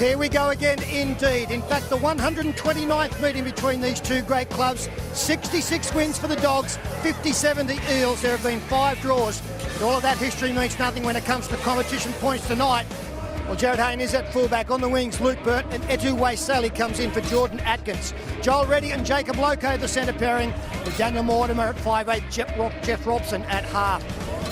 Here we go again, indeed. In fact, the 129th meeting between these two great clubs. 66 wins for the Dogs, 57 the Eels. There have been 5 draws. But all of that history means nothing when it comes to competition points tonight. Well, Jared Hayne is at fullback. On the wings, Luke Burt, and Etu Sally comes in for Jordan Atkins. Joel Reddy and Jacob Loco, the centre pairing, with Daniel Mortimer at 5'8", Jeff Robson at half.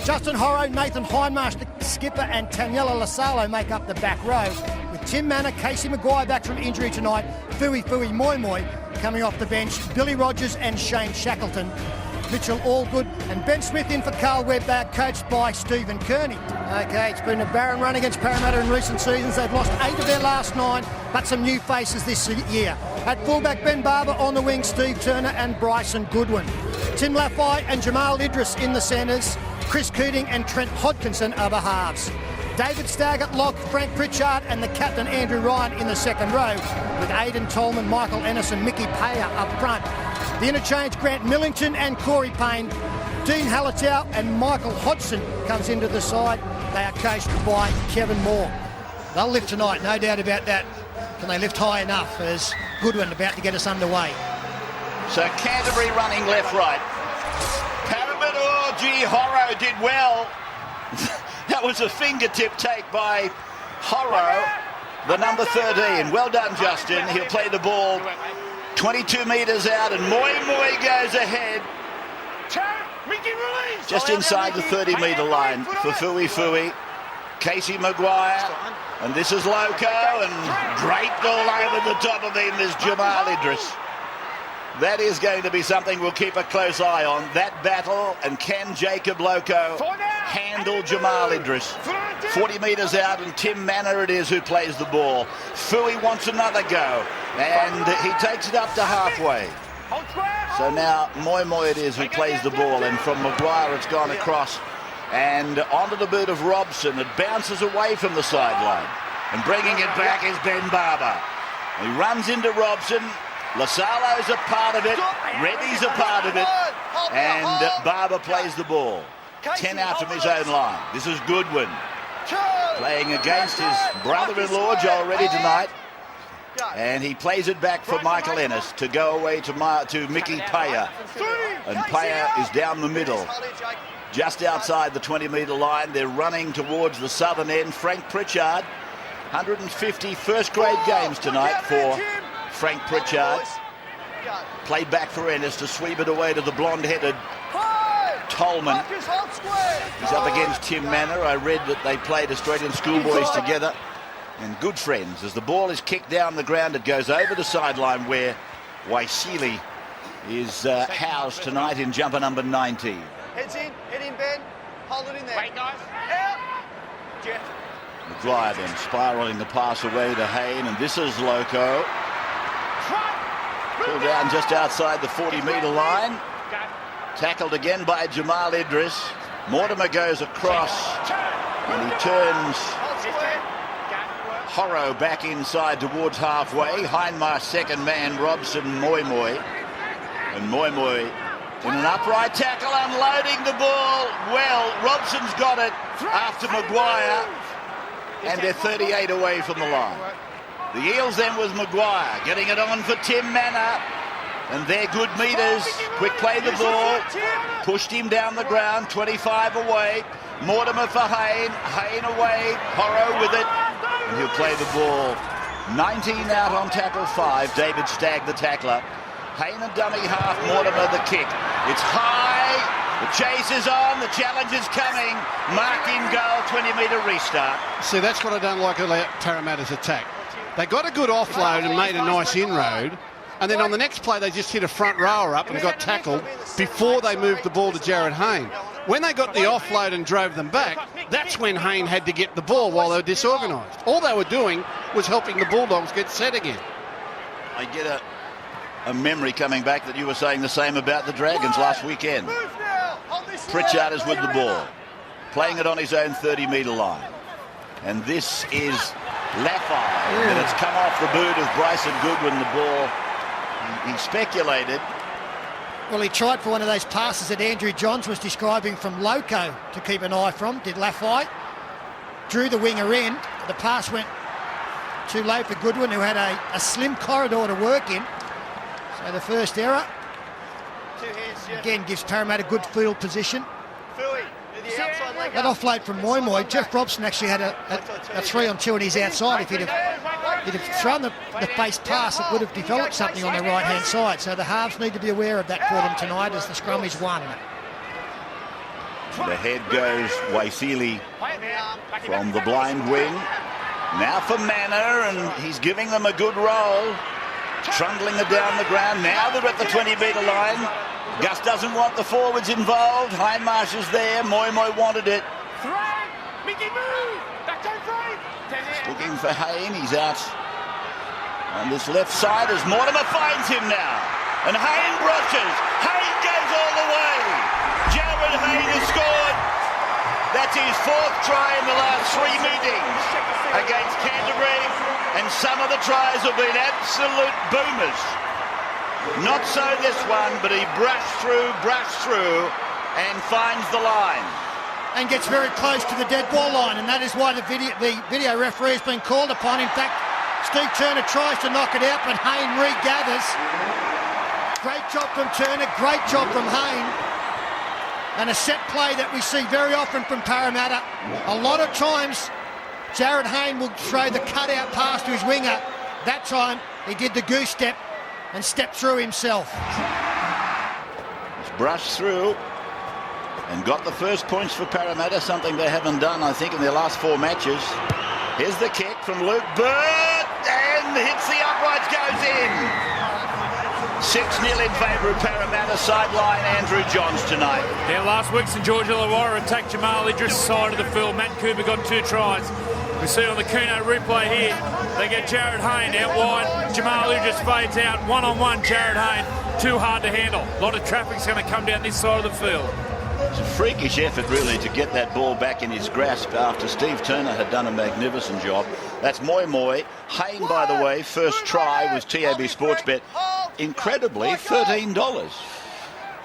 Justin Horrow, Nathan Hindmarsh, the skipper, and Taniela Lasalo make up the back row. With Tim Manor, Casey Maguire back from injury tonight, Fui Moi coming off the bench, Billy Rogers and Shane Shackleton. Mitchell Allgood and Ben Smith in for Carl Webber, coached by Stephen Kearney. Okay, it's been a barren run against Parramatta in recent seasons. They've lost 8 of their last 9, but some new faces this year. At fullback, Ben Barber. On the wing, Steve Turner and Bryson Goodwin. Tim Laffey and Jamal Idris in the centres. Chris Keating and Trent Hodkinson are the halves. David Stagg at lock, Frank Pritchard and the captain Andrew Ryan in the second row, with Aidan Tolman, Michael Ennis and Mickey Payer up front. The interchange, Grant Millington and Corey Payne. Dean Hallertau and Michael Hodgson comes into the side. They are coached by Kevin Moore. They'll lift tonight, no doubt about that. Can they lift high enough as Goodwin about to get us underway? So Canterbury running left-right. Parramatta, gee, Horrow did well. That was a fingertip take by Horrow, the number 13. Well done, Justin. He'll play the ball 22 metres out, and Moi goes ahead. Just inside the 30-metre line for Fui. Casey Maguire, and this is Loco, and draped all over the top of him is Jamal Idris. That is going to be something we'll keep a close eye on, that battle, and can Jacob Loco handle Jamal Idris? 40 metres out, and Tim Manor it is who plays the ball. Fui wants another go, and he takes it up to halfway. So now Moi it is who plays the ball, and from Maguire it's gone across and onto the boot of Robson. It bounces away from the sideline, and bringing it back is Ben Barber. He runs into Robson. Lasalo's a part of it, Reddy's a part of it, and Barber plays the ball. 10 out from his own line. This is Goodwin playing against his brother-in-law Joel Reddy tonight, and he plays it back for Michael Ennis to go away to Mickey Payer, and Payer is down the middle, just outside the 20-metre line. They're running towards the southern end. Frank Pritchard, 150 first-grade games tonight for Frank Pritchard. Played back for Ennis to sweep it away to the blonde-headed Tolman. He's up against Tim Manor. I read that they played Australian schoolboys together, and good friends. As the ball is kicked down the ground, it goes over the sideline where Waisili is housed tonight in jumper number 19. Head in, Ben. Hold it in there. Wait, guys. Out. Jeff. Maguire then spiralling the pass away to Hayne, and this is Loco. Pulled down just outside the 40-metre line. Tackled again by Jamal Idris. Mortimer goes across, and he turns Horrow back inside towards halfway. Hindmarsh second man, Robson Moi. And Moi in an upright tackle, unloading the ball. Well, Robson's got it after Maguire, and they're 38 away from the line. The Eels then with Maguire, getting it on for Tim Manor, and they're good meters. Quick play the ball, pushed him down the ground, 25 away. Mortimer for Hayne away, Horrow with it, and he'll play the ball. 19 out on tackle 5, David Stagg the tackler. Hayne and dummy half, Mortimer the kick. It's high, the chase is on, the challenge is coming. Mark in goal, 20-metre restart. See, that's what I don't like about Parramatta's attack. They got a good offload and made a nice inroad, and then on the next play they just hit a front rower up and got tackled before they moved the ball to Jared Hayne. When they got the offload and drove them back, that's when Hayne had to get the ball while they were disorganised. All they were doing was helping the Bulldogs get set again. I get a memory coming back that you were saying the same about the Dragons last weekend. Pritchard is with the ball, playing it on his own 30-metre line. And this is Laffey, and it's come off the boot of Bryson Goodwin, the ball. He speculated. Well, he tried for one of those passes that Andrew Johns was describing from Loco to keep an eye from, did Laffey. Drew the winger in. The pass went too late for Goodwin, who had a slim corridor to work in. So the first error, again, gives Parramatta good field position. That offload from Moy, Jeff Robson actually had a 3-on-2 and he's outside. If he'd have thrown the face pass, it would have developed something on their right-hand side. So the halves need to be aware of that for them tonight as the scrum is won. The head goes Waisili from the blind wing. Now for Manor, and he's giving them a good roll. Trundling it down the ground. Now they're at the 20-metre line. Gus doesn't want the forwards involved. Hindmarsh is there. Moy wanted it. Looking for Hayne. He's out on this left side as Mortimer finds him now. And Hayne brushes. Hayne goes all the way. Jared Hayne has scored. That's his 4th try in the last 3 meetings against Canterbury. And some of the tries have been absolute boomers. Not so this one, but he brushed through, and finds the line. And gets very close to the dead ball line, and that is why the video referee has been called upon. In fact, Steve Turner tries to knock it out, but Hayne regathers. Great job from Turner, great job from Hayne. And a set play that we see very often from Parramatta. A lot of times, Jared Hayne will throw the cutout pass to his winger. That time, he did the goose step and stepped through himself. He's brushed through and got the first points for Parramatta, something they haven't done, I think, in their last 4 matches. Here's the kick from Luke Burt, and hits the uprights, goes in. 6-0 in favour of Parramatta. Sideline Andrew Johns tonight. Yeah, last week St George Illawarra attacked Jamal Idris' side of the field. Matt Cooper got 2 tries. We see on the Kuno replay here, they get Jared Hayne out wide. Jamal Idris fades out. 1-on-1, Jared Hayne. Too hard to handle. A lot of traffic's going to come down this side of the field. It's a freakish effort, really, to get that ball back in his grasp after Steve Turner had done a magnificent job. That's Moy. Hayne, by the way, first try was TAB Sportsbet. Incredibly, $13.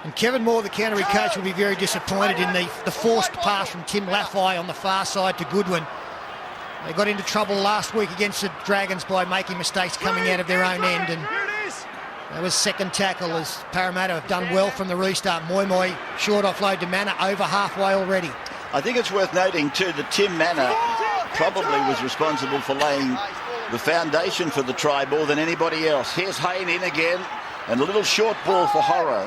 And Kevin Moore, the Canterbury coach, will be very disappointed in the forced pass from Tim Laffey on the far side to Goodwin. They got into trouble last week against the Dragons by making mistakes coming out of their own end, and that was second tackle as Parramatta have done well from the restart. Moy, short offload to Manor, over halfway already. I think it's worth noting too that Tim Manor probably was responsible for laying the foundation for the try more than anybody else. Here's Hayne in again, and a little short ball for Horrow.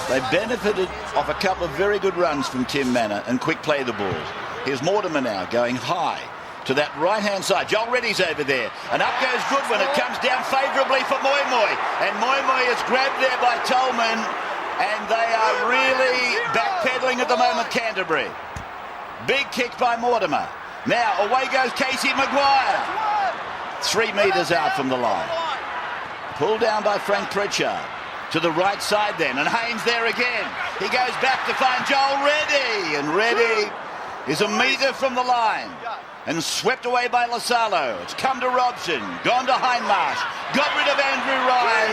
They benefited off a couple of very good runs from Tim Manor and quick play the balls. Here's Mortimer now going high to that right-hand side. Joel Reddy's over there, and up goes Goodwin. It comes down favourably for Moy, and Moy is grabbed there by Tolman, and they are really backpedaling at the moment, Canterbury. Big kick by Mortimer. Now away goes Casey Maguire. 3 metres out from the line. Pulled down by Frank Pritchard. To the right side then, and Haynes there again. He goes back to find Joel Reddy, and Reddy is a metre from the line and swept away by Lasalo. It's come to Robson, gone to Hindmarsh, got rid of Andrew Ryan.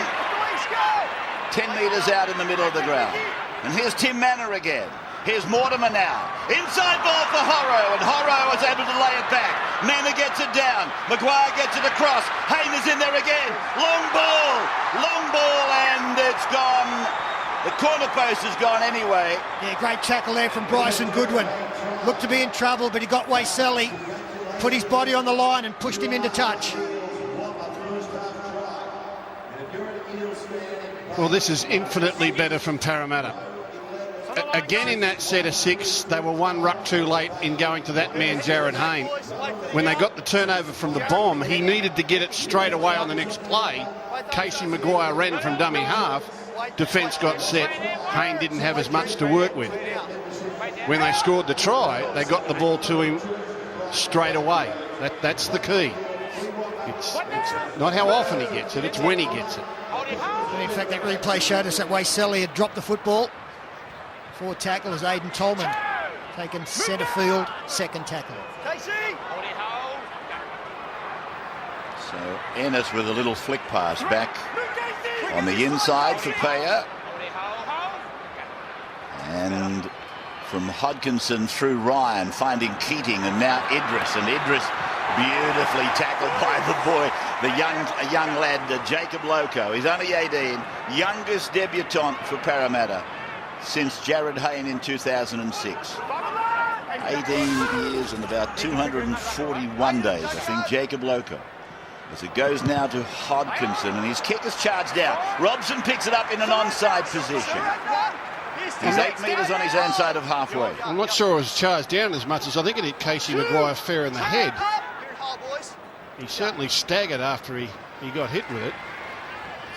10 metres out in the middle of the ground. And here's Tim Manor again. Here's Mortimer now. Inside ball for Horrow, and Horrow is able to lay it back. Manor gets it down. Maguire gets it across. Hayne is in there again. Long ball, and it's gone. The corner post is gone anyway. Yeah, great tackle there from Bryson Goodwin. Looked to be in trouble, but he got Waiseli, put his body on the line and pushed him into touch. Well, this is infinitely better from Parramatta. Again, in that set of 6, they were 1 ruck too late in going to that man, Jared Hayne. When they got the turnover from the bomb, he needed to get it straight away on the next play. Casey Maguire ran from dummy half. Defence got set. Hayne didn't have as much to work with. When they scored the try, they got the ball to him straight away. That's the key. It's not how often he gets it, it's when he gets it. In fact, that replay showed us that Waiseli had dropped the football. 4 tackle as Aidan Tolman taken centre field, second tackle. So Ennis with a little flick pass back on the inside for Payer. And from Hodkinson through Ryan, finding Keating, and now Idris. And Idris Beautifully tackled by the boy, the young lad, Jacob Loco. He's only 18, youngest debutant for Parramatta since Jared Hayne in 2006. 18 years and about 241 days, I think, Jacob Loco. As it goes now to Hodkinson, and his kick is charged out. Robson picks it up in an onside position. He's 8 metres on his own side of halfway. I'm not sure it was charged down as much as I think it hit Casey Maguire fair in the head. He certainly staggered after he got hit with it.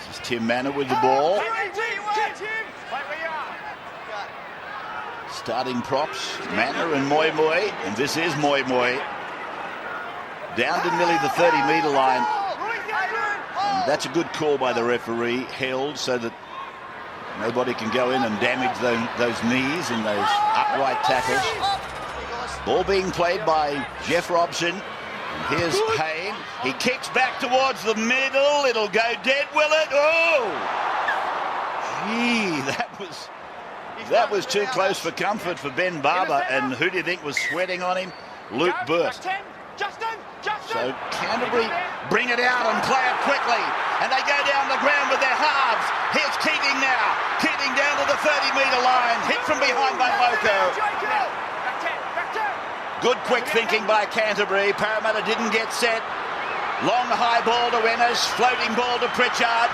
This is Tim Manor with the ball. Starting props, Manor and Moi Moi, and this is Moi Moi. Down to nearly the 30-metre line. And that's a good call by the referee, held so that nobody can go in and damage those knees and those upright tackles. Ball being played by Jeff Robson. And here's Hayne. He kicks back towards the middle. It'll go dead, will it? Oh! Gee, that was too close for comfort for Ben Barber. And who do you think was sweating on him? Luke Burt. So Canterbury bring it out and play it quickly. And they go down the ground with their halves. Here's Keating now. Keating down to the 30-metre line. Hit from behind by Loco. Good quick thinking by Canterbury. Parramatta didn't get set. Long high ball to Ennis. Floating ball to Pritchard.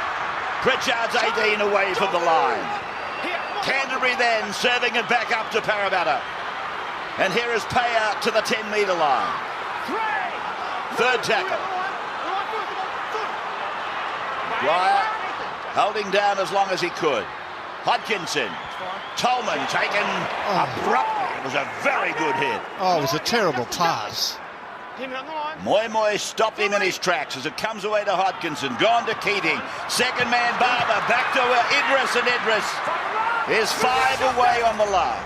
Pritchard's 18 away from the line. Canterbury then serving it back up to Parramatta. And here is Payer to the 10-metre line. Third tackle. Maguire holding down as long as he could. Hodkinson. Tolman taken abruptly. It was a very good hit. Oh, it was a terrible pass. Moi Moi stopped him in his tracks as it comes away to Hodkinson. Gone to Keating. Second man Barber. Back to Idris, and Idris is 5 away on the last.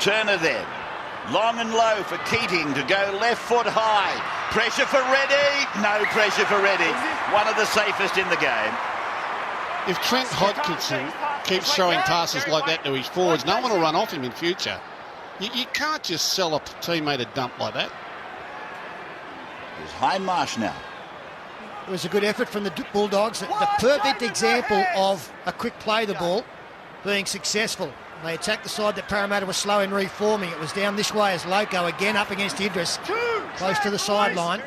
Turner then. Long and low for Keating to go left foot high. Pressure for Reddy. No pressure for Reddy. One of the safest in the game. If Trent Hodkinson keeps throwing passes like that to his forwards, no one will run off him in future. You can't just sell a teammate a dump like that. There's Hindmarsh now. It was a good effort from the Bulldogs. The perfect example of a quick play the ball being successful. They attacked the side that Parramatta was slow in reforming. It was down this way as Loco again up against Idris, close to the sideline.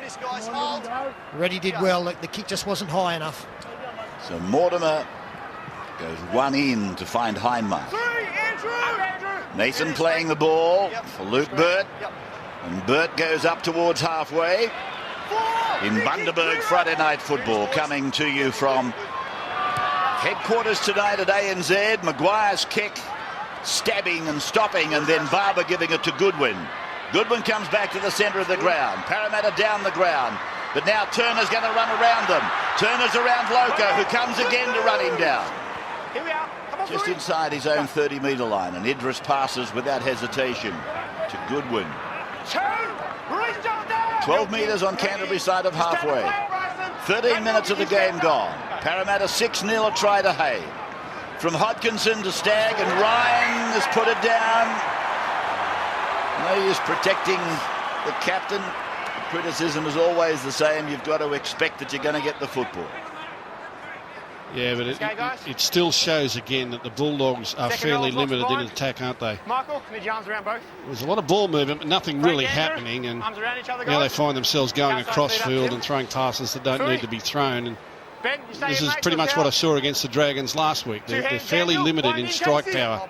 Reddy did well. The kick just wasn't high enough. So Mortimer goes one in to find Hindmarsh. Nathan playing the ball for Luke Burt. And Burt goes up towards halfway. In Bundaberg Friday Night Football, coming to you from headquarters tonight at ANZ. Maguire's kick, stabbing and stopping, and then Barber giving it to Goodwin. Goodwin comes back to the centre of the ground. Parramatta down the ground. But now Turner's going to run around them. Turner's around Loco, who comes again to run him down. Just inside his own 30-metre line, and Idris passes without hesitation to Goodwin. 12 metres on Canterbury side of halfway. 13 minutes of the game gone. Parramatta 6-0 a try to Hay. From Hodkinson to Stagg, and Ryan has put it down. No use protecting the captain. The criticism is always the same. You've got to expect that you're going to get the football. Yeah, but it still shows again that the Bulldogs are fairly limited in attack, aren't they? Michael, need your arms around both. There's a lot of ball movement, but nothing really happening, and now they find themselves going across field and throwing passes that don't need to be thrown. And this is pretty much what I saw against the Dragons last week. They're fairly limited in strike power.